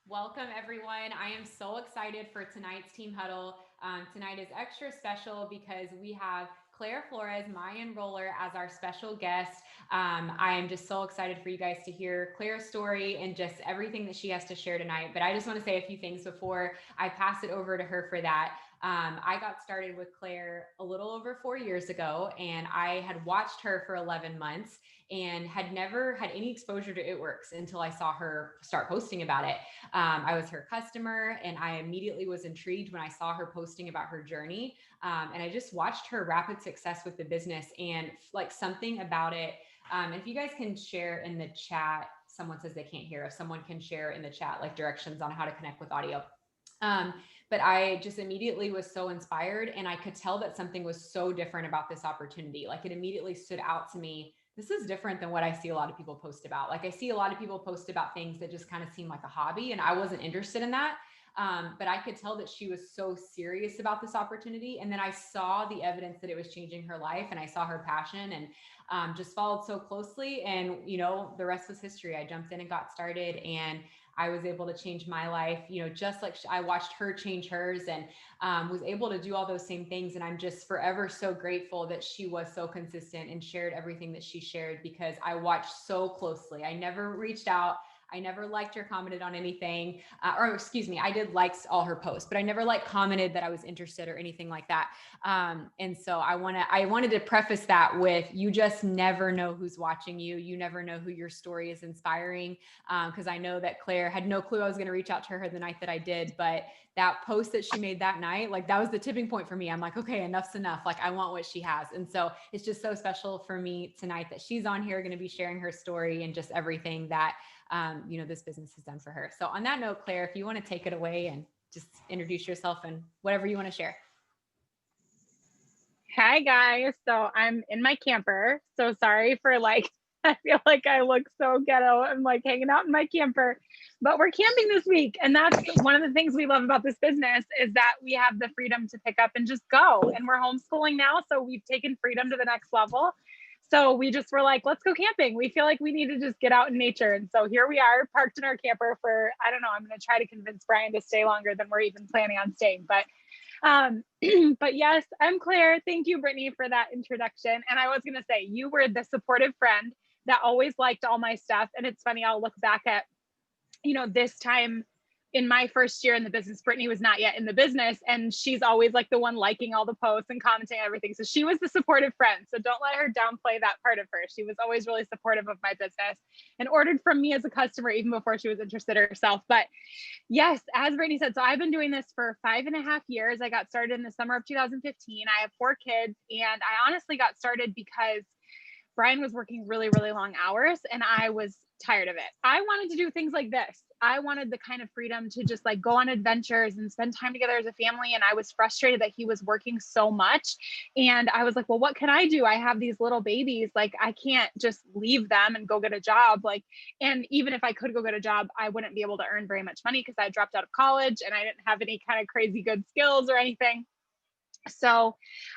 Welcome, everyone. I am so excited for tonight's team huddle. Tonight is extra special because we have Claire Flores, my enroller, as our special guest. I am just so excited for you guys to hear Claire's story and just everything that she has to share tonight. But I just want to say a few things before I pass it over to her for that. I got started with Claire a little over 4 years ago, and I had watched her for 11 months and had never had any exposure to It Works until I saw her start posting about it. I was her customer, and I immediately was intrigued when I saw her posting about her journey. And I just watched her rapid success with the business, and like something about it. If you guys can share in the chat, someone says they can't hear. If someone can share in the chat like directions on how to connect with audio. Um, but I just immediately was so inspired, and I could tell that something was so different about this opportunity. Like it immediately stood out to me. This is different than what I see a lot of people post about. Like I see a lot of people post about things that just kind of seem like a hobby, and I wasn't interested in that. But I could tell that she was so serious about this opportunity. And then I saw the evidence that it was changing her life, and I saw her passion, and just followed so closely. And, the rest was history. I jumped in and got started, and I was able to change my life, just like I watched her change hers, and was able to do all those same things. And I'm just forever so grateful that she was so consistent and shared everything that she shared, because I watched so closely. I never reached out. I never liked or commented on anything, or excuse me, I did like all her posts, but I never commented that I was interested or anything like that. And so I wanted to preface that with, you just never know who's watching you. You never know who your story is inspiring. Because I know that Claire had no clue I was going to reach out to her the night that I did, but that post that she made that night, like that was the tipping point for me. I'm like, okay, enough's enough. Like I want what she has. And so it's just so special for me tonight that she's on here, going to be sharing her story and just everything that, this business has done for her. So on that note, Claire, if you want to take it away and just introduce yourself and whatever you want to share. Hi guys. So I'm in my camper. So sorry for I feel like I look so ghetto. I'm hanging out in my camper, but we're camping this week. And that's one of the things we love about this business, is that we have the freedom to pick up and just go. And we're homeschooling now. So we've taken freedom to the next level. So we just were like, let's go camping. We feel like we need to just get out in nature. And so here we are, parked in our camper for, I don't know, I'm going to try to convince Brian to stay longer than we're even planning on staying. But yes, I'm Claire. Thank you, Brittany, for that introduction. And I was going to say, you were the supportive friend that always liked all my stuff. And it's funny, I'll look back at, this time in my first year in the business, Brittany was not yet in the business, and she's always like the one liking all the posts and commenting on everything. So she was the supportive friend. So don't let her downplay that part of her. She was always really supportive of my business and ordered from me as a customer even before she was interested herself. But yes, as Brittany said, so I've been doing this for 5.5 years. I got started in the summer of 2015. I have 4 kids, and I honestly got started because Brian was working really, really long hours, and I was tired of it. I wanted to do things like this. I wanted the kind of freedom to just go on adventures and spend time together as a family. And I was frustrated that he was working so much. And I was like, well, what can I do? I have these little babies. I can't just leave them and go get a job. And even if I could go get a job, I wouldn't be able to earn very much money because I dropped out of college and I didn't have any kind of crazy good skills or anything. So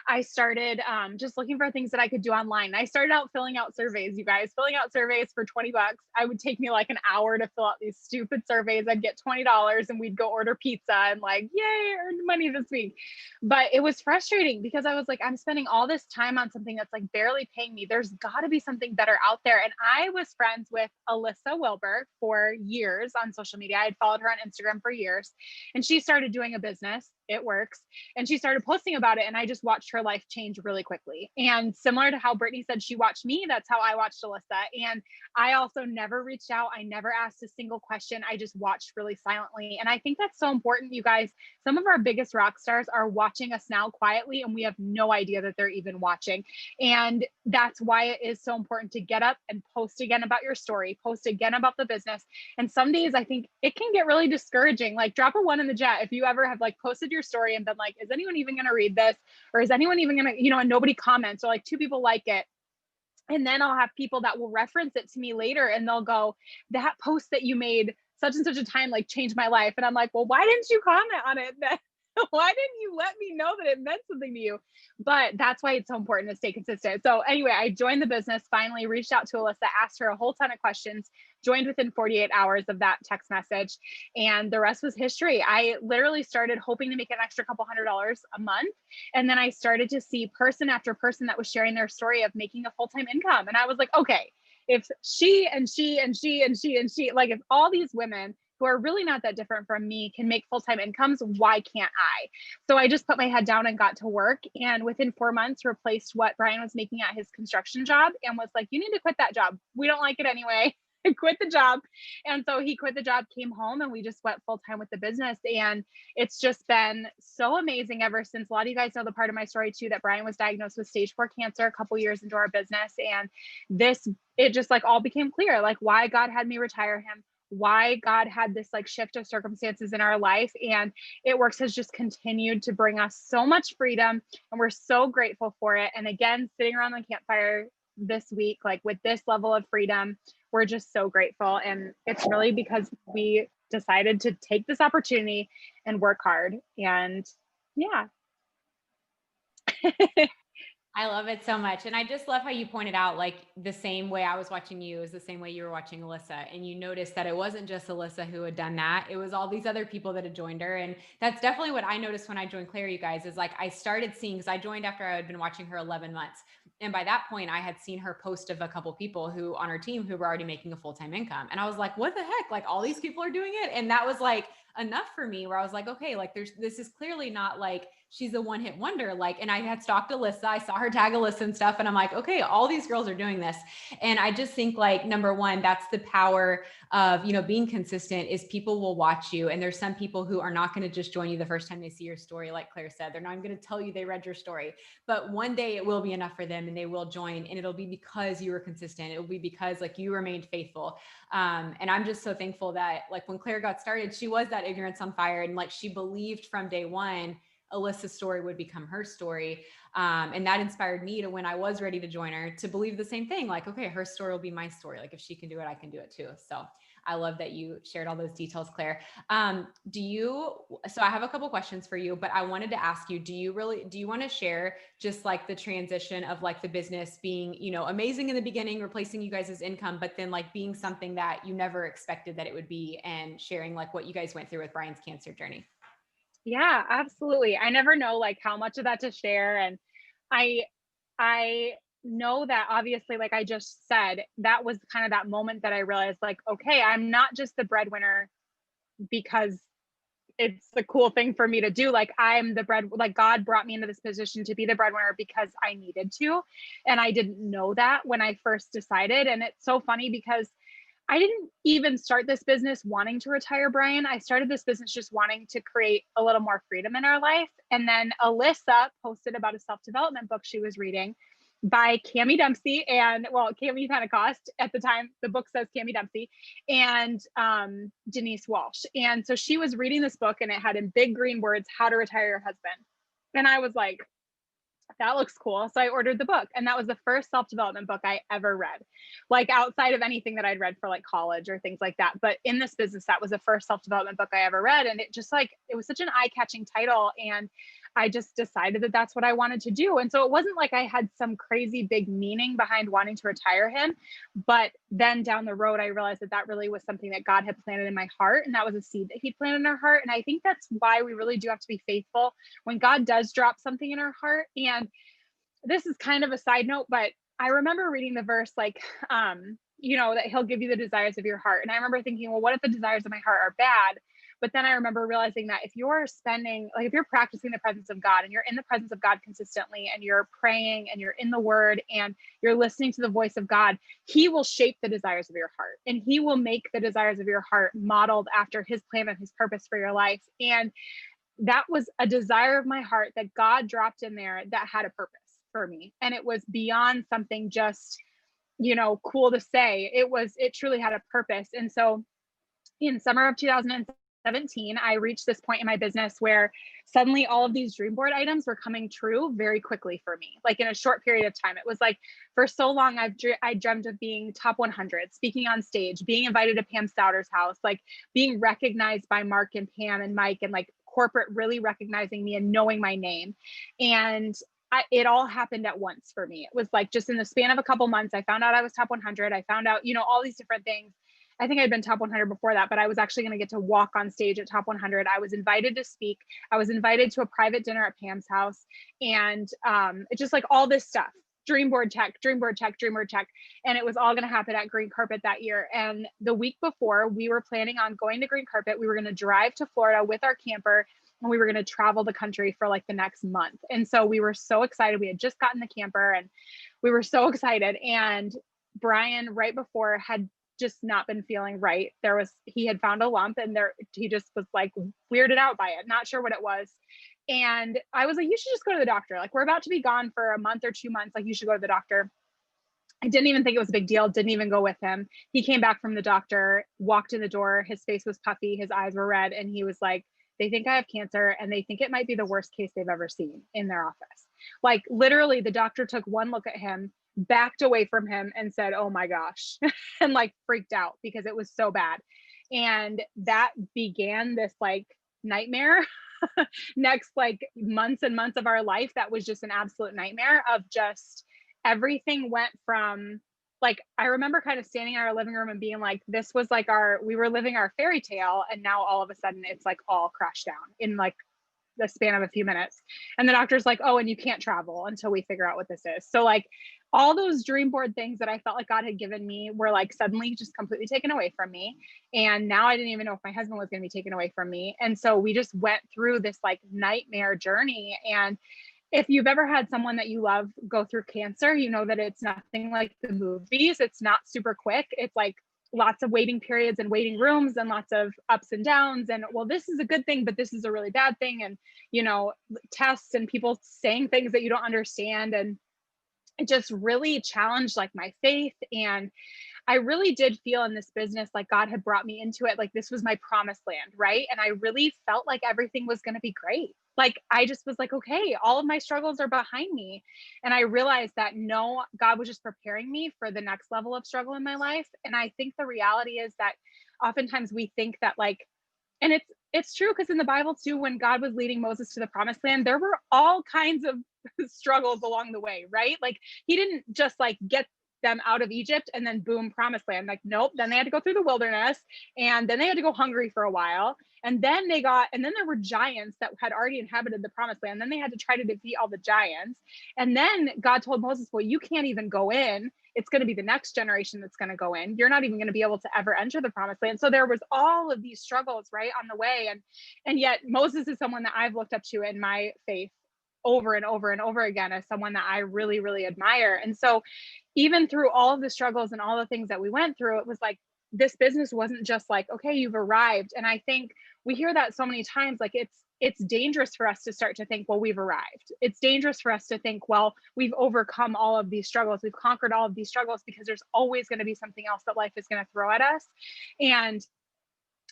I started just looking for things that I could do online. I started out filling out surveys, you guys, filling out surveys for 20 bucks. I would take me an hour to fill out these stupid surveys. I'd get $20 and we'd go order pizza and yay, earned money this week. But it was frustrating because I was like, I'm spending all this time on something that's barely paying me. There's got to be something better out there. And I was friends with Alyssa Wilbur for years on social media. I had followed her on Instagram for years, and she started doing a business. It Works. And she started posting about it. And I just watched her life change really quickly. And similar to how Brittany said she watched me, that's how I watched Alyssa. And I also never reached out. I never asked a single question. I just watched really silently. And I think that's so important, you guys. Some of our biggest rock stars are watching us now quietly, and we have no idea that they're even watching. And that's why it is so important to get up and post again about your story, post again about the business. And some days I think it can get really discouraging. Drop a 1 in the chat if you ever have posted your story and been like, is anyone even going to read this? Or is anyone even going to, and nobody comments, or 2 people like it. And then I'll have people that will reference it to me later, and they'll go, that post that you made such and such a time changed my life. And I'm like, well, why didn't you comment on it then? Why didn't you let me know that it meant something to you? But that's why it's so important to stay consistent. So anyway, I joined the business, finally reached out to Alyssa, asked her a whole ton of questions, joined within 48 hours of that text message. And the rest was history. I literally started hoping to make an extra couple $100 a month. And then I started to see person after person that was sharing their story of making a full-time income. And I was like, okay, if she and she and she and she and she, like if all these women who are really not that different from me can make full-time incomes, why can't I? So I just put my head down and got to work. And within 4 months, replaced what Brian was making at his construction job and was like, you need to quit that job. We don't like it anyway. Quit the job. And so he quit the job, came home, and we just went full time with the business. And it's just been so amazing ever since. A lot of you guys know the part of my story too, that Brian was diagnosed with stage 4 cancer a couple years into our business. And it just like all became clear, like why God had me retire him, why God had this like shift of circumstances in our life. And It Works has just continued to bring us so much freedom. And we're so grateful for it. And again, sitting around the campfire this week, like with this level of freedom, we're just so grateful. And it's really because we decided to take this opportunity and work hard. And yeah. I love it so much. And I just love how you pointed out, like the same way I was watching you is the same way you were watching Alyssa. And you noticed that it wasn't just Alyssa who had done that. It was all these other people that had joined her. And that's definitely what I noticed when I joined Claire, you guys, is like, I started seeing, because I joined after I had been watching her 11 months. And by that point, I had seen her post of a couple people who on her team who were already making a full-time income. And I was like, what the heck? Like all these people are doing it. And that was like enough for me where I was like, okay, like this is clearly not like she's a one-hit wonder. Like, and I had stalked Alyssa. I saw her tag Alyssa and stuff. And I'm like, okay, all these girls are doing this. And I just think like, number one, that's the power of, being consistent is people will watch you. And there's some people who are not going to just join you the first time they see your story. Like Claire said, they're not even going to tell you they read your story, but one day it will be enough for them and they will join. And it'll be because you were consistent. It will be because like you remained faithful. And I'm just so thankful that like when Claire got started, she was that ignorance on fire. And like, she believed from day one, Alyssa's story would become her story. And that inspired me to, when I was ready to join her, to believe the same thing. Like, okay, her story will be my story. Like if she can do it, I can do it too. So I love that you shared all those details, Claire. So I have a couple questions for you, but I wanted to ask you, do you want to share just like the transition of like the business being, amazing in the beginning, replacing you guys' income, but then like being something that you never expected that it would be, and sharing like what you guys went through with Brian's cancer journey? Yeah, absolutely. I never know like how much of that to share. And I I know that obviously, like I just said, that was kind of that moment that I realized like, okay, I'm not just the breadwinner because it's the cool thing for me to do. Like I'm the like God brought me into this position to be the breadwinner because I needed to. And I didn't know that when I first decided. And it's so funny because I didn't even start this business wanting to retire Brian. I started this business just wanting to create a little more freedom in our life. And then Alyssa posted about a self-development book she was reading by Cami Dempsey and Cami Pentecost at the time. The book says Cami Dempsey and Denise Walsh. And so she was reading this book and it had in big green words, How to Retire Your Husband. And I was like, that looks cool. So I ordered the book, and that was the first self-development book I ever read, like outside of anything that I'd read for like college or things like that. But in this business, that was the first self-development book I ever read. And it just like, it was such an eye-catching title. And I just decided that that's what I wanted to do. And so it wasn't like I had some crazy big meaning behind wanting to retire him. But then down the road, I realized that that really was something that God had planted in my heart. And that was a seed that he planted in our heart. And I think that's why we really do have to be faithful when God does drop something in our heart. And this is kind of a side note, but I remember reading the verse like, that he'll give you the desires of your heart. And I remember thinking, well, what if the desires of my heart are bad? But then I remember realizing that if you're practicing the presence of God and you're in the presence of God consistently and you're praying and you're in the word and you're listening to the voice of God, he will shape the desires of your heart and he will make the desires of your heart modeled after his plan and his purpose for your life. And that was a desire of my heart that God dropped in there that had a purpose for me. And it was beyond something just, cool to say. It truly had a purpose. And so in summer of 2017, I reached this point in my business where suddenly all of these dream board items were coming true very quickly for me, like in a short period of time. It was like for so long, I dreamt of being top 100, speaking on stage, being invited to Pam Stouter's house, like being recognized by Mark and Pam and Mike and like corporate really recognizing me and knowing my name. And it all happened at once for me. It was like just in the span of a couple months, I found out I was top 100. I found out, all these different things. I think I'd been top 100 before that, but I was actually going to get to walk on stage at top 100. I was invited to speak. I was invited to a private dinner at Pam's house. And it's just like all this stuff. Dream board check, dream board check, dream board check. And it was all going to happen at Green Carpet that year. And the week before, we were planning on going to Green Carpet. We were going to drive to Florida with our camper, and we were going to travel the country for like the next month. And so we were so excited. We had just gotten the camper and we were so excited. And Brian, right before, had just not been feeling right. He had found a lump, and he just was like weirded out by it, not sure what it was. And I was like, you should just go to the doctor. Like, we're about to be gone for a month or 2 months. Like, you should go to the doctor. I didn't even think it was a big deal. Didn't even go with him. He came back from the doctor, walked in the door. His face was puffy. His eyes were red. And he was like, they think I have cancer, and they think it might be the worst case they've ever seen in their office. Like, literally, the doctor took one look at him, backed away from him, and said, oh my gosh, and like freaked out because it was so bad. And that began this like nightmare. Next like months and months of our life, that was just an absolute nightmare of just everything went from like, I remember kind of standing in our living room and being like, this was like we were living our fairy tale, and now all of a sudden it's like all crashed down in like the span of a few minutes. And the doctor's like, oh, and you can't travel until we figure out what this is. So like all those dream board things that I felt like God had given me were like suddenly just completely taken away from me. And now I didn't even know if my husband was going to be taken away from me. And so we just went through this like nightmare journey. And if you've ever had someone that you love go through cancer, you know that it's nothing like the movies. It's not super quick. It's like lots of waiting periods and waiting rooms and lots of ups and downs. And well, this is a good thing, but this is a really bad thing. And, tests and people saying things that you don't understand. And it just really challenged like my faith. And I really did feel in this business like God had brought me into it. Like this was my promised land, right? And I really felt like everything was going to be great. Like I just was like, okay, all of my struggles are behind me. And I realized that no, God was just preparing me for the next level of struggle in my life. And I think the reality is that oftentimes we think that like, and it's true, because in the Bible too, when God was leading Moses to the promised land, there were all kinds of struggles along the way, right? Like he didn't just like get them out of Egypt and then boom, promised land. Like, nope. Then they had to go through the wilderness, and then they had to go hungry for a while. And then there were giants that had already inhabited the promised land. Then they had to try to defeat all the giants. And then God told Moses, well, you can't even go in. It's going to be the next generation that's going to go in. You're not even going to be able to ever enter the promised land. So there was all of these struggles right on the way. And yet Moses is someone that I've looked up to in my faith over and over and over again as someone that I really, really admire. And so even through all of the struggles and all the things that we went through, it was like, this business wasn't just like, okay, you've arrived. And I think we hear that so many times, like it's dangerous for us to start to think, well, we've arrived. It's dangerous for us to think, well, we've overcome all of these struggles. We've conquered all of these struggles, because there's always going to be something else that life is going to throw at us. And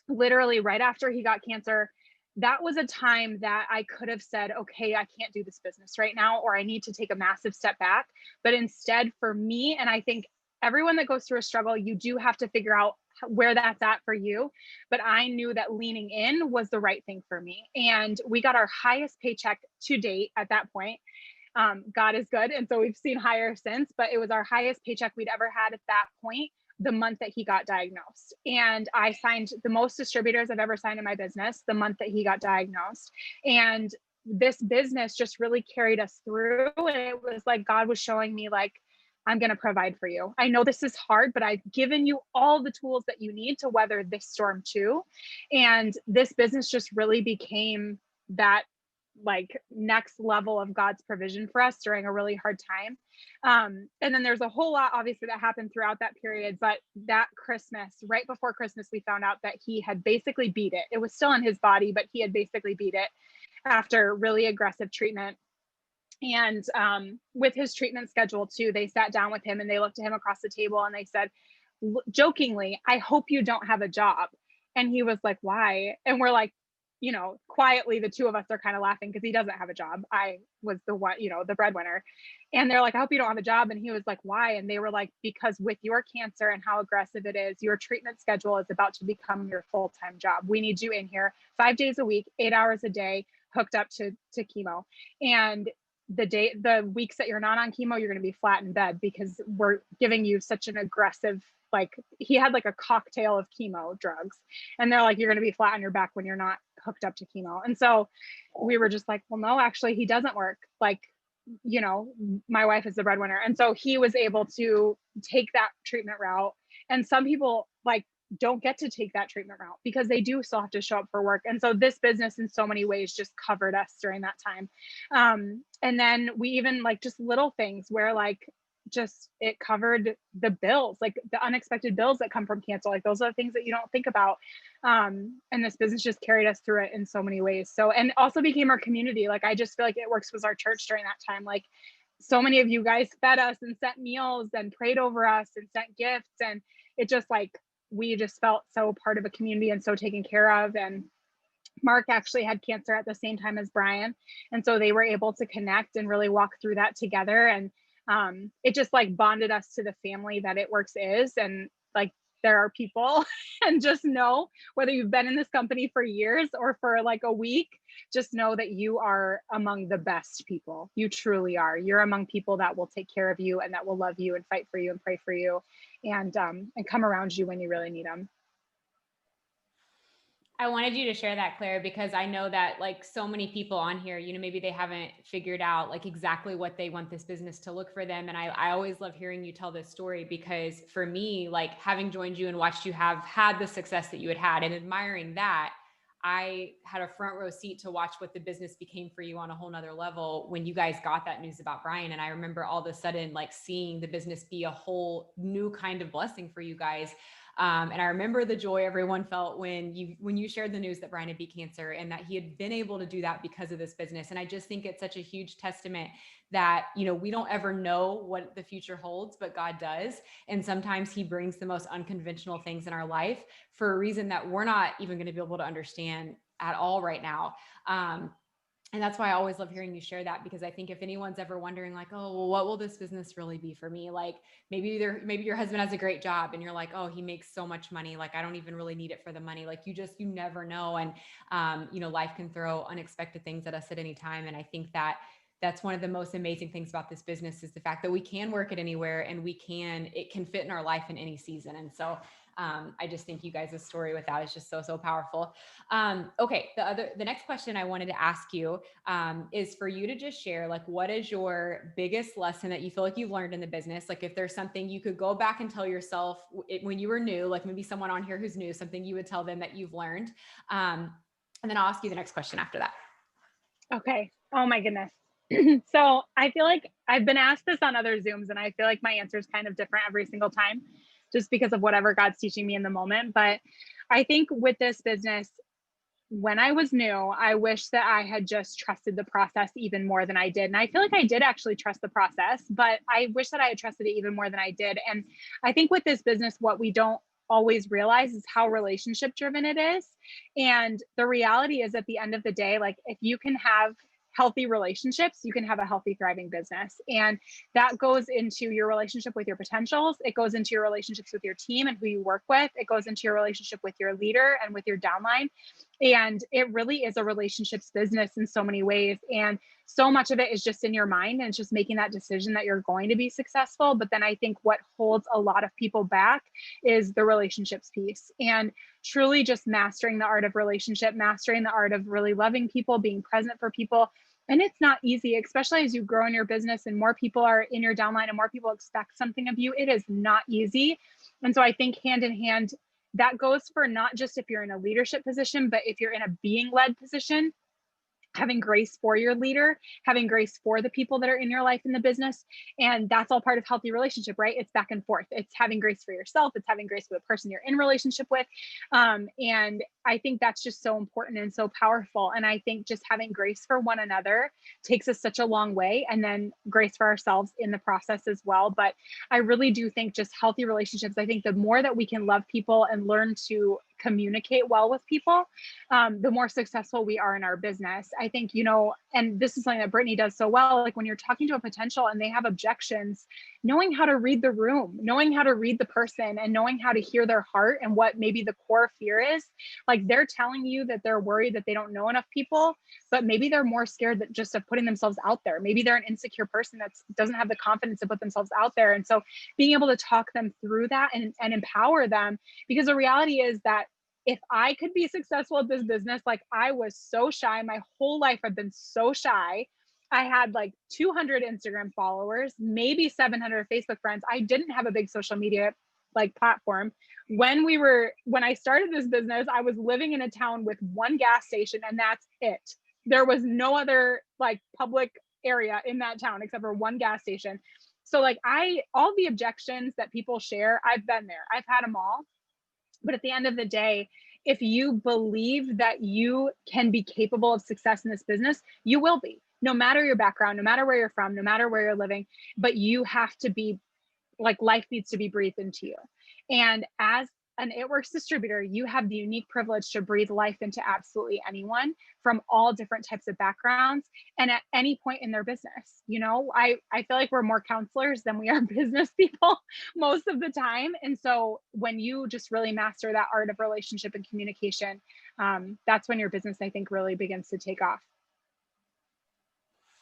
literally right after he got cancer, that was a time that I could have said, okay, I can't do this business right now, or I need to take a massive step back. But instead for me, and I think everyone that goes through a struggle, you do have to figure out where that's at for you. But I knew that leaning in was the right thing for me. And we got our highest paycheck to date at that point. God is good. And so we've seen higher since, but it was our highest paycheck we'd ever had at that point, the month that he got diagnosed. And I signed the most distributors I've ever signed in my business the month that he got diagnosed. And this business just really carried us through. And it was like God was showing me, like, I'm going to provide for you. I know this is hard, but I've given you all the tools that you need to weather this storm too. And this business just really became that like next level of God's provision for us during a really hard time. And then there's a whole lot obviously that happened throughout that period, but that Christmas, right before Christmas, we found out that he had basically beat it. It was still in his body, but he had basically beat it after really aggressive treatment. And with his treatment schedule too, they sat down with him and they looked at him across the table and they said, jokingly, I hope you don't have a job. And he was like, why? And we're like, quietly, the two of us are kind of laughing because he doesn't have a job. I was the one, the breadwinner. And they're like, I hope you don't have a job. And he was like, why? And they were like, because with your cancer and how aggressive it is, your treatment schedule is about to become your full-time job. We need you in here 5 days a week, 8 hours a day, hooked up to chemo. And the weeks that you're not on chemo, you're going to be flat in bed because we're giving you such an aggressive, like he had like a cocktail of chemo drugs, and they're like, you're going to be flat on your back when you're not hooked up to chemo. And so we were just like, well, no, actually he doesn't work. Like, my wife is the breadwinner. And so he was able to take that treatment route. And some people like don't get to take that treatment route because they do still have to show up for work. And so this business in so many ways just covered us during that time. And then we even like just little things where like just it covered the bills, like the unexpected bills that come from cancer. Like those are the things that you don't think about. And this business just carried us through it in so many ways. So, and also became our community. Like I just feel like It Works was our church during that time. Like so many of you guys fed us and sent meals and prayed over us and sent gifts. And it just like, we just felt so part of a community and so taken care of. And Mark actually had cancer at the same time as Brian. And so they were able to connect and really walk through that together. And it just like bonded us to the family that It Works is. And like, there are people and just know whether you've been in this company for years or for like a week, just know that you are among the best people. You truly are. You're among people that will take care of you and that will love you and fight for you and pray for you and come around you when you really need them. I wanted you to share that, Claire, because I know that like so many people on here, maybe they haven't figured out like exactly what they want this business to look for them. And I always love hearing you tell this story because for me, like having joined you and watched you have had the success that you had and admiring that, I had a front row seat to watch what the business became for you on a whole nother level when you guys got that news about Brian. And I remember all of a sudden like seeing the business be a whole new kind of blessing for you guys. And I remember the joy everyone felt when you shared the news that Brian had beat cancer and that he had been able to do that because of this business. And I just think it's such a huge testament that, we don't ever know what the future holds, but God does. And sometimes he brings the most unconventional things in our life for a reason that we're not even going to be able to understand at all right now. And that's why I always love hearing you share that, because I think if anyone's ever wondering like, oh, well, what will this business really be for me? Like maybe your husband has a great job and you're like, oh, he makes so much money. Like, I don't even really need it for the money. Like you never know. And, life can throw unexpected things at us at any time. And I think that that's one of the most amazing things about this business is the fact that we can work it anywhere and it can fit in our life in any season. And so I just think you guys' story with that is just so, so powerful. Okay. The next question I wanted to ask you is for you to just share, like, what is your biggest lesson that you feel like you've learned in the business? Like if there's something you could go back and tell yourself when you were new, like maybe someone on here who's new, something you would tell them that you've learned. And then I'll ask you the next question after that. Okay. Oh my goodness. So I feel like I've been asked this on other Zooms and I feel like my answer is kind of different every single time just because of whatever God's teaching me in the moment. But I think with this business, when I was new, I wish that I had just trusted the process even more than I did. And I feel like I did actually trust the process, but I wish that I had trusted it even more than I did. And I think with this business, what we don't always realize is how relationship driven it is. And the reality is at the end of the day, like if you can have healthy relationships, you can have a healthy, thriving business. And that goes into your relationship with your potentials. It goes into your relationships with your team and who you work with. It goes into your relationship with your leader and with your downline. And it really is a relationships business in so many ways. And so much of it is just in your mind and it's just making that decision that you're going to be successful. But then I think what holds a lot of people back is the relationships piece and truly just mastering the art of relationship, mastering the art of really loving people, being present for people. And it's not easy, especially as you grow in your business and more people are in your downline and more people expect something of you. It is not easy. And so I think hand in hand, that goes for not just if you're in a leadership position, but if you're in a being led position, having grace for your leader, having grace for the people that are in your life in the business. And that's all part of healthy relationship, right? It's back and forth. It's having grace for yourself. It's having grace for the person you're in relationship with. And I think that's just so important and so powerful. And I think just having grace for one another takes us such a long way. And then grace for ourselves in the process as well. But I really do think just healthy relationships, I think the more that we can love people and learn to communicate well with people, the more successful we are in our business. I think, and this is something that Brittany does so well. Like when you're talking to a potential and they have objections, knowing how to read the room, knowing how to read the person, and knowing how to hear their heart and what maybe the core fear is. Like they're telling you that they're worried that they don't know enough people, but maybe they're more scared that just of putting themselves out there. Maybe they're an insecure person that doesn't have the confidence to put themselves out there. And so being able to talk them through that and empower them, because the reality is that if I could be successful at this business, like I was so shy, my whole life I've been so shy. I had like 200 Instagram followers, maybe 700 Facebook friends. I didn't have a big social media like platform. When I started this business, I was living in a town with one gas station and that's it. There was no other like public area in that town except for one gas station. So like all the objections that people share, I've been there. I've had them all. But at the end of the day, if you believe that you can be capable of success in this business, you will be, no matter your background, no matter where you're from, no matter where you're living. But you have to be like, life needs to be breathed into you. And as an It Works distributor, you have the unique privilege to breathe life into absolutely anyone from all different types of backgrounds and at any point in their business. I feel like we're more counselors than we are business people most of the time. And so when you just really master that art of relationship and communication, that's when your business, I think, really begins to take off.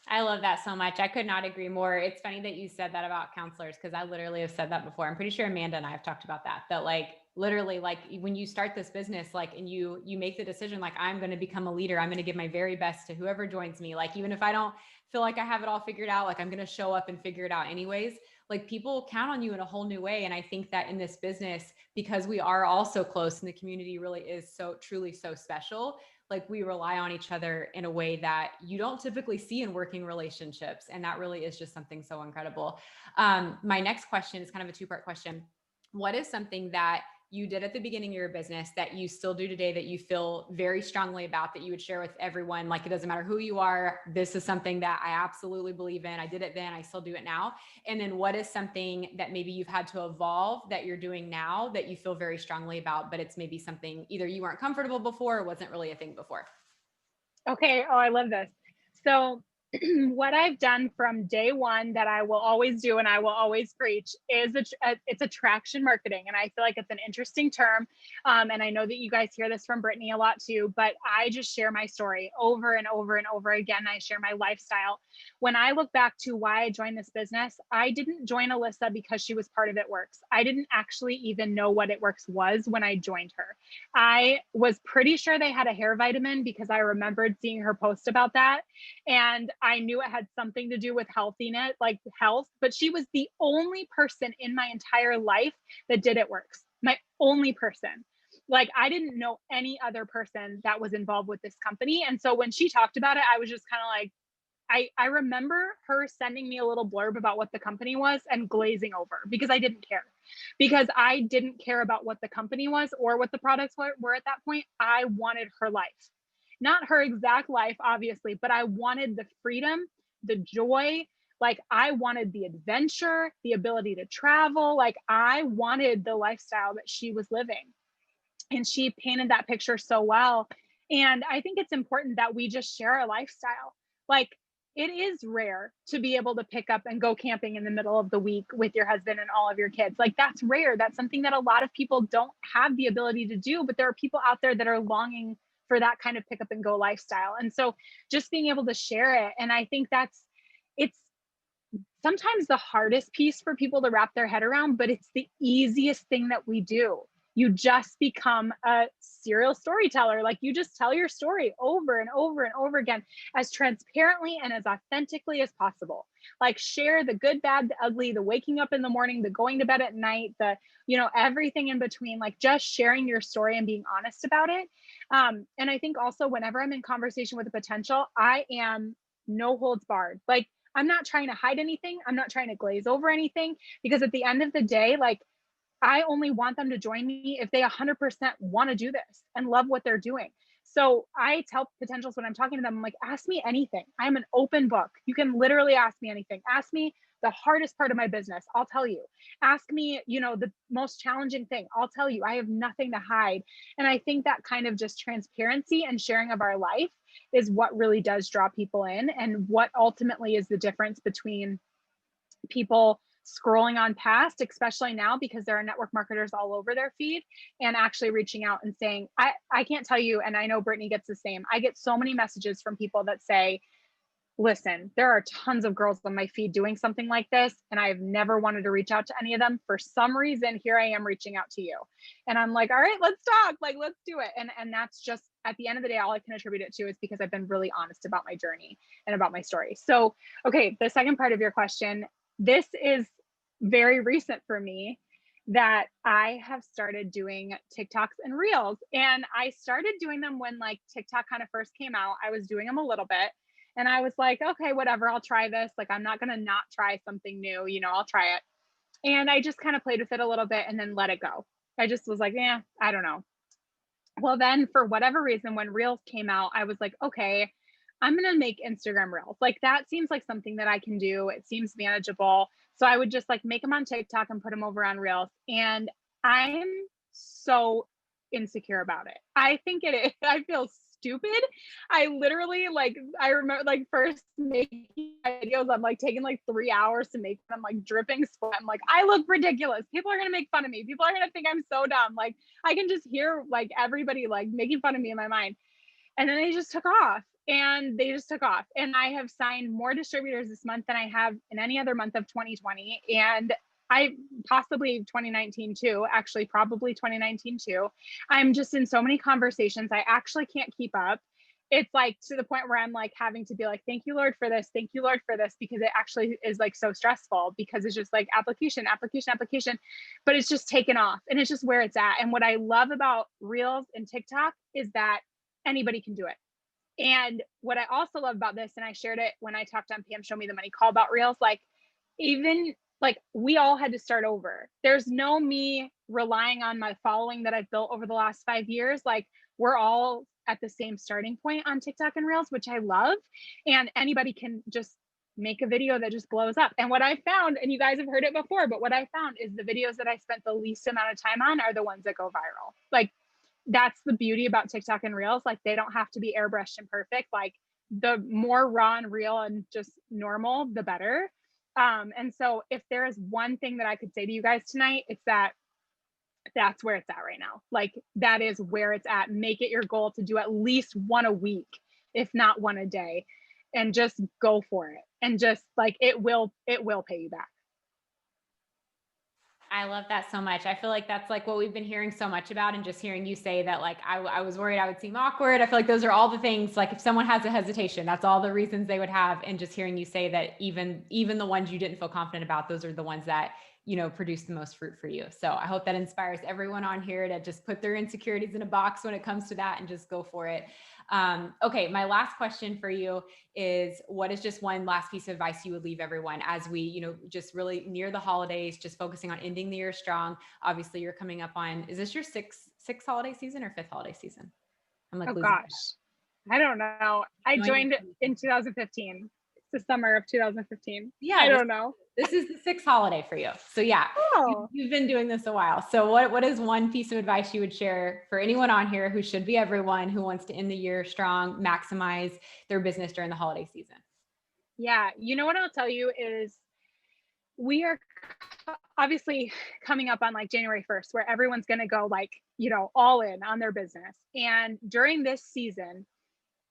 I love that so much. I could not agree more. It's funny that you said that about counselors, because I literally have said that before. I'm pretty sure Amanda and I have talked about that like literally, like when you start this business, like, and you make the decision, like, I'm going to become a leader. I'm going to give my very best to whoever joins me. Like, even if I don't feel like I have it all figured out, like I'm going to show up and figure it out anyways. Like people count on you in a whole new way. And I think that in this business, because we are all so close and the community really is so truly so special, like we rely on each other in a way that you don't typically see in working relationships. And that really is just something so incredible. My next question is kind of a two-part question. What is something that you did at the beginning of your business that you still do today that you feel very strongly about, that you would share with everyone? Like, it doesn't matter who you are. This is something that I absolutely believe in. I did it then, I still do it now. And then what is something that maybe you've had to evolve that you're doing now that you feel very strongly about, but it's maybe something either you weren't comfortable before or wasn't really a thing before? Okay. Oh, I love this. So what I've done from day one that I will always do and I will always preach is it's attraction marketing. And I feel like it's an interesting term. And I know that you guys hear this from Brittany a lot too, but I just share my story over and over and over again. I share my lifestyle. When I look back to why I joined this business, I didn't join Alyssa because she was part of It Works. I didn't actually even know what It Works was when I joined her. I was pretty sure they had a hair vitamin because I remembered seeing her post about that. And I knew it had something to do with healthiness, like health, but she was the only person in my entire life that did It Works. My only person. Like I didn't know any other person that was involved with this company. And so when she talked about it, I was just kind of like, I remember her sending me a little blurb about what the company was and glazing over because I didn't care. Because I didn't care about what the company was or what the products were at that point. I wanted her life. Not her exact life, obviously, but I wanted the freedom, the joy. Like I wanted the adventure, the ability to travel. Like I wanted the lifestyle that she was living. And she painted that picture so well. And I think it's important that we just share our lifestyle. Like it is rare to be able to pick up and go camping in the middle of the week with your husband and all of your kids. Like that's rare. That's something that a lot of people don't have the ability to do, but there are people out there that are longing for that kind of pick up and go lifestyle. And so just being able to share it. And I think it's sometimes the hardest piece for people to wrap their head around, but it's the easiest thing that we do. You just become a serial storyteller. Like you just tell your story over and over and over again, as transparently and as authentically as possible. Like share the good, bad, the ugly, the waking up in the morning, the going to bed at night, the, everything in between, like just sharing your story and being honest about it. And I think also whenever I'm in conversation with a potential, I am no holds barred. Like I'm not trying to hide anything. I'm not trying to glaze over anything, because at the end of the day, like I only want them to join me if they 100% want to do this and love what they're doing. So I tell potentials when I'm talking to them, I'm like, ask me anything. I'm an open book. You can literally ask me anything. Ask me the hardest part of my business, I'll tell you. Ask me, you know, the most challenging thing, I'll tell you. I have nothing to hide. And I think that kind of just transparency and sharing of our life is what really does draw people in, and what ultimately is the difference between people scrolling on past, especially now because there are network marketers all over their feed, and actually reaching out and saying, I can't tell you, and I know Brittany gets the same. I get so many messages from people that say, listen, there are tons of girls on my feed doing something like this, and I've never wanted to reach out to any of them. For some reason, here I am reaching out to you. And I'm like, all right, let's talk. Like, let's do it. And that's just, at the end of the day, all I can attribute it to is because I've been really honest about my journey and about my story. So, okay, the second part of your question, this is very recent for me, that I have started doing TikToks and Reels. And I started doing them when like TikTok kind of first came out. I was doing them a little bit. And I was like, okay, whatever, I'll try this. Like, I'm not going to not try something new, you know, I'll try it. And I just kind of played with it a little bit and then let it go. I just was like, yeah, I don't know. Well, then for whatever reason, when Reels came out, I was like, okay, I'm going to make Instagram Reels. Like, that seems like something that I can do. It seems manageable. So I would just like make them on TikTok and put them over on Reels. And I'm so insecure about it. I think it is. I feel stupid. I literally like, I remember like first making videos, I'm like taking like 3 hours to make them, like dripping sweat. I'm like, I look ridiculous. People are going to make fun of me. People are going to think I'm so dumb. Like, I can just hear like everybody like making fun of me in my mind. And then they just took off. And I have signed more distributors this month than I have in any other month of 2020. And I possibly 2019 too, actually, probably 2019 too. I'm just in so many conversations. I actually can't keep up. It's like to the point where I'm like having to be like, thank you, Lord, for this. Thank you, Lord, for this, because it actually is like so stressful, because it's just like application, but it's just taken off, and it's just where it's at. And what I love about Reels and TikTok is that anybody can do it. And what I also love about this, and I shared it when I talked on Pam Show Me the Money call about Reels, like, even like we all had to start over. There's no me relying on my following that I've built over the last 5 years. Like, we're all at the same starting point on TikTok and Reels, which I love. And anybody can just make a video that just blows up. And what I found, and you guys have heard it before, but what I found is the videos that I spent the least amount of time on are the ones that go viral. Like, that's the beauty about TikTok and Reels. Like, they don't have to be airbrushed and perfect. Like, the more raw and real and just normal, the better. And so if there is one thing that I could say to you guys tonight, it's that that's where it's at right now. Like, that is where it's at. Make it your goal to do at least one a week, if not one a day, and just go for it. And just like, it will pay you back. I love that so much. I feel like that's like what we've been hearing so much about, and just hearing you say that, like, I was worried I would seem awkward. I feel like those are all the things, like if someone has a hesitation, that's all the reasons they would have. And just hearing you say that even the ones you didn't feel confident about, those are the ones that, you know, produce the most fruit for you. So I hope that inspires everyone on here to just put their insecurities in a box when it comes to that and just go for it. Okay. My last question for you is, what is just one last piece of advice you would leave everyone as we, you know, just really near the holidays, just focusing on ending the year strong? Obviously you're coming up on, is this your sixth holiday season or fifth holiday season? I'm like, oh gosh, I don't know. I joined in 2015. It's the summer of 2015. Yeah, I don't know. This is the sixth holiday for you. So yeah, you've been doing this a while. So what is one piece of advice you would share for anyone on here, who should be everyone who wants to end the year strong, maximize their business during the holiday season? Yeah. You know what I'll tell you is, we are obviously coming up on like January 1st, where everyone's going to go like, you know, all in on their business. And during this season,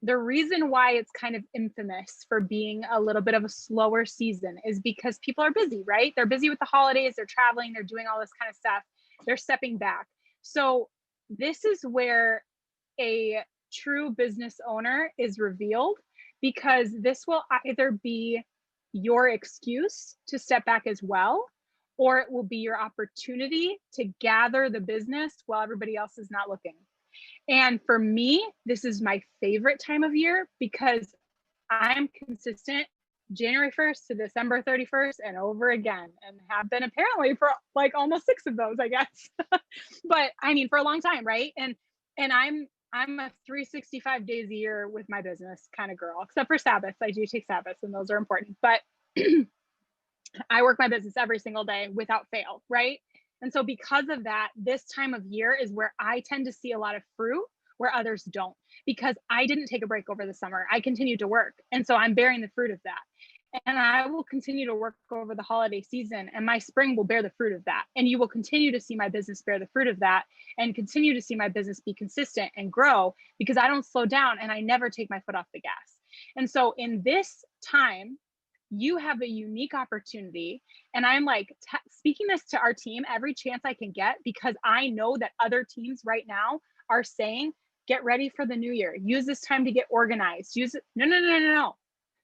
the reason why it's kind of infamous for being a little bit of a slower season is because people are busy, right? They're busy with the holidays, they're traveling, they're doing all this kind of stuff. They're stepping back. So this is where a true business owner is revealed, because this will either be your excuse to step back as well, or it will be your opportunity to gather the business while everybody else is not looking. And for me, this is my favorite time of year, because I'm consistent January 1st to December 31st and over again, and have been apparently for like almost 6 of those, I guess. But I mean, for a long time, right? And I'm a 365 days a year with my business kind of girl, except for Sabbaths. I do take Sabbaths, and those are important. But I work my business every single day without fail, right? And so because of that, this time of year is where I tend to see a lot of fruit where others don't, because I didn't take a break over the summer. I continued to work. And so I'm bearing the fruit of that. And I will continue to work over the holiday season, and my spring will bear the fruit of that. And you will continue to see my business bear the fruit of that, and continue to see my business be consistent and grow, because I don't slow down and I never take my foot off the gas. And so in this time, you have a unique opportunity. And I'm like speaking this to our team every chance I can get, because I know that other teams right now are saying, get ready for the new year. Use this time to get organized. Use it. No, no, no, no, no.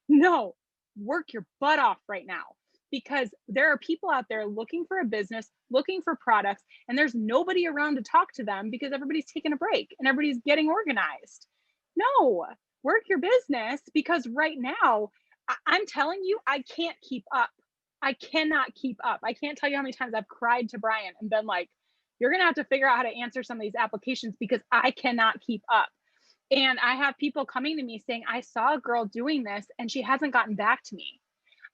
No, work your butt off right now, because there are people out there looking for a business, looking for products, and there's nobody around to talk to them because everybody's taking a break and everybody's getting organized. No, work your business, because right now, I'm telling you, I can't keep up. I cannot keep up. I can't tell you how many times I've cried to Brian and been like, you're going to have to figure out how to answer some of these applications because I cannot keep up. And I have people coming to me saying, I saw a girl doing this and she hasn't gotten back to me.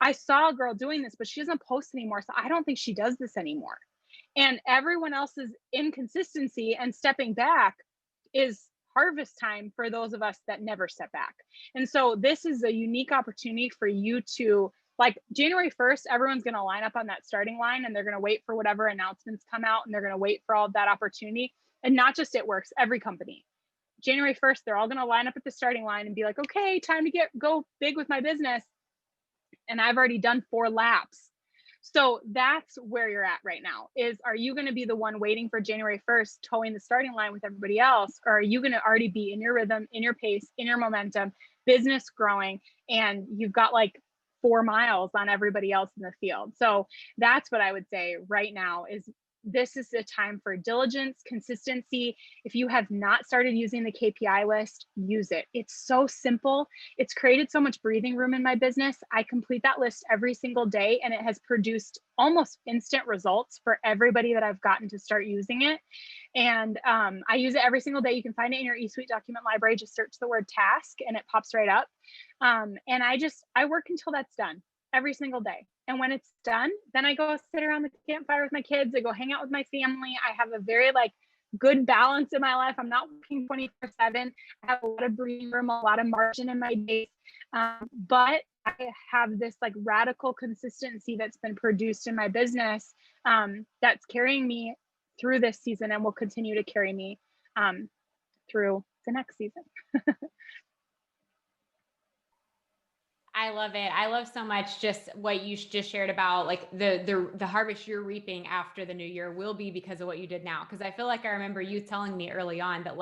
I saw a girl doing this, but she doesn't post anymore. So I don't think she does this anymore. And everyone else's inconsistency and stepping back is harvest time for those of us that never step back. And so this is a unique opportunity for you to, like, January 1st, everyone's going to line up on that starting line and they're going to wait for whatever announcements come out, and they're going to wait for all of that opportunity. And not just It Works, every company. January 1st, they're all going to line up at the starting line and be like, okay, time to go big with my business. And I've already done 4 laps. So that's where you're at right now. Is, are you going to be the one waiting for January 1st, towing the starting line with everybody else? Or are you going to already be in your rhythm, in your pace, in your momentum, business growing, and you've got like 4 miles on everybody else in the field? So that's what I would say right now is, this is the time for diligence, consistency. If you have not started using the KPI list, use it. It's so simple. It's created so much breathing room in my business. I complete that list every single day, and it has produced almost instant results for everybody that I've gotten to start using it. And I use it every single day. You can find it in your eSuite document library. Just search the word task and it pops right up. And I work until that's done every single day. And when it's done, then I go sit around the campfire with my kids. I go hang out with my family. I have a very good balance in my life. I'm not working 24/7. I have a lot of breathing room, a lot of margin in my days. But I have this radical consistency that's been produced in my business, that's carrying me through this season and will continue to carry me through the next season. I love it. I love so much just what you just shared about the harvest you're reaping after the new year will be because of what you did now. Because I feel like I remember you telling me early on that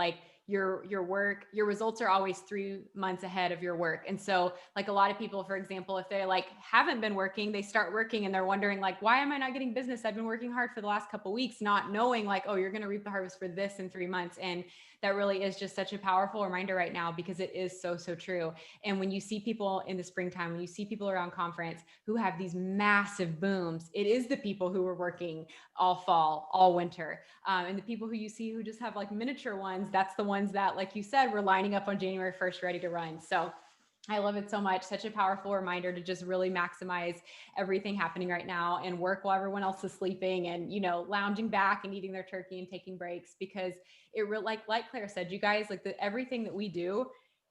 your work, your results are always 3 months ahead of your work. And so a lot of people, for example, if they haven't been working, they start working and they're wondering why am I not getting business? I've been working hard for the last couple of weeks, not knowing oh, you're going to reap the harvest for this in 3 months. And that really is just such a powerful reminder right now, because it is so, so true. And when you see people in the springtime, when you see people around conference who have these massive booms, it is the people who were working all fall, all winter. And the people who you see who just have miniature ones, that's the ones that, like you said, were lining up on January 1st, ready to run. So I love it so much. Such a powerful reminder to just really maximize everything happening right now and work while everyone else is sleeping and, lounging back and eating their turkey and taking breaks, because it really, like Claire said, you guys, everything that we do,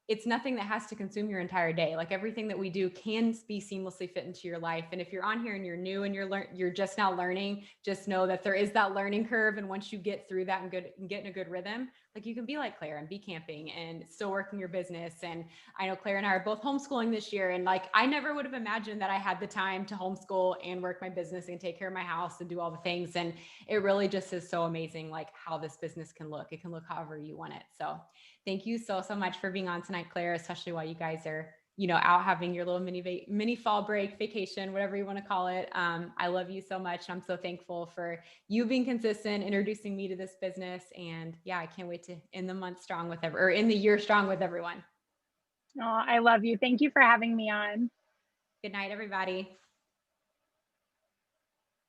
it's nothing that has to consume your entire day. Everything that we do can be seamlessly fit into your life. And if you're on here and you're new and you're just now learning, just know that there is that learning curve. And once you get through that and get in a good rhythm, you can be like Claire and be camping and still working your business. And I know Claire and I are both homeschooling this year. And I never would have imagined that I had the time to homeschool and work my business and take care of my house and do all the things. And it really just is so amazing, how this business can look. It can look however you want it. So thank you so, so much for being on tonight, Claire, especially while you guys are, out having your little mini fall break, vacation, whatever you want to call it. I love you so much. I'm so thankful for you being consistent, introducing me to this business. And yeah, I can't wait to end the month strong end the year strong with everyone. Oh, I love you. Thank you for having me on. Good night, everybody.